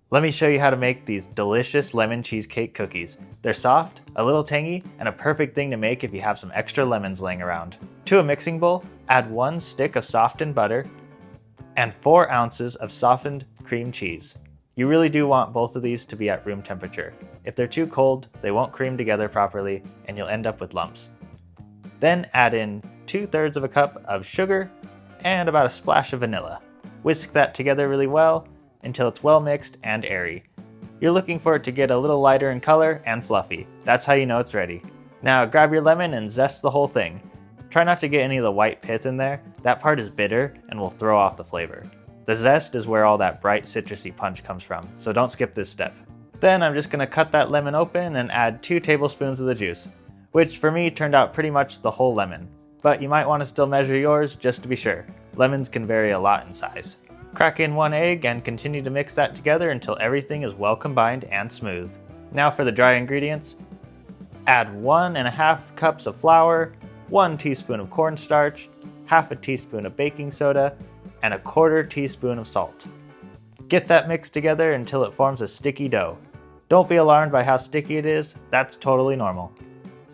Let me show you how to make these delicious lemon cheesecake cookies. They're soft, a little tangy, and a perfect thing to make if you have some extra lemons laying around. To a mixing bowl, add 1 stick of softened butter and 4 ounces of softened cream cheese. You really do want both of these to be at room temperature. If they're too cold, they won't cream together properly and you'll end up with lumps. Then add in 2/3 of a cup of sugar and about a splash of vanilla. Whisk that together really well until it's well mixed and airy. You're looking for it to get a little lighter in color and fluffy. That's how you know it's ready. Now grab your lemon and zest the whole thing. Try not to get any of the white pith in there. That part is bitter and will throw off the flavor. The zest is where all that bright citrusy punch comes from, so don't skip this step. Then I'm just going to cut that lemon open and add 2 tablespoons of the juice, which for me turned out pretty much the whole lemon. But you might want to still measure yours just to be sure. Lemons can vary a lot in size. Crack in 1 egg and continue to mix that together until everything is well combined and smooth. Now for the dry ingredients. Add 1.5 cups of flour, 1 teaspoon of cornstarch, half a teaspoon of baking soda, and 1/4 teaspoon of salt. Get that mixed together until it forms a sticky dough. Don't be alarmed by how sticky it is, that's totally normal.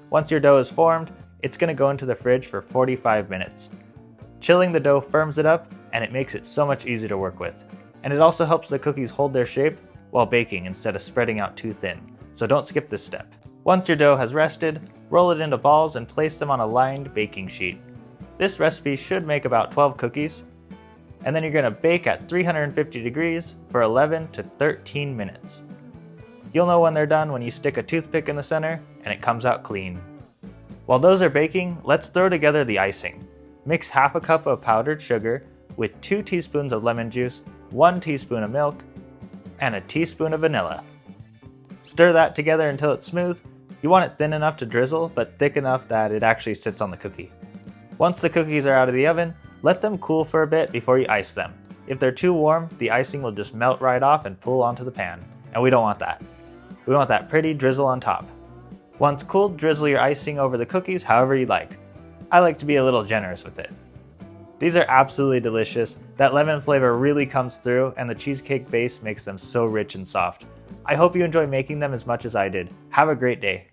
Once your dough is formed, it's going to go into the fridge for 45 minutes. Chilling the dough firms it up and it makes it so much easier to work with. And it also helps the cookies hold their shape while baking instead of spreading out too thin, so don't skip this step. Once your dough has rested, roll it into balls and place them on a lined baking sheet. This recipe should make about 12 cookies, and then you're going to bake at 350 degrees for 11 to 13 minutes. You'll know when they're done when you stick a toothpick in the center and it comes out clean. While those are baking, let's throw together the icing. Mix half a cup of powdered sugar with 2 teaspoons of lemon juice, 1 teaspoon of milk, and a teaspoon of vanilla. Stir that together until it's smooth. You want it thin enough to drizzle, but thick enough that it actually sits on the cookie. Once the cookies are out of the oven, let them cool for a bit before you ice them. If they're too warm, the icing will just melt right off and pool onto the pan, and we don't want that. We want that pretty drizzle on top. Once cooled, drizzle your icing over the cookies however you like. I like to be a little generous with it. These are absolutely delicious. That lemon flavor really comes through and the cheesecake base makes them so rich and soft. I hope you enjoy making them as much as I did. Have a great day.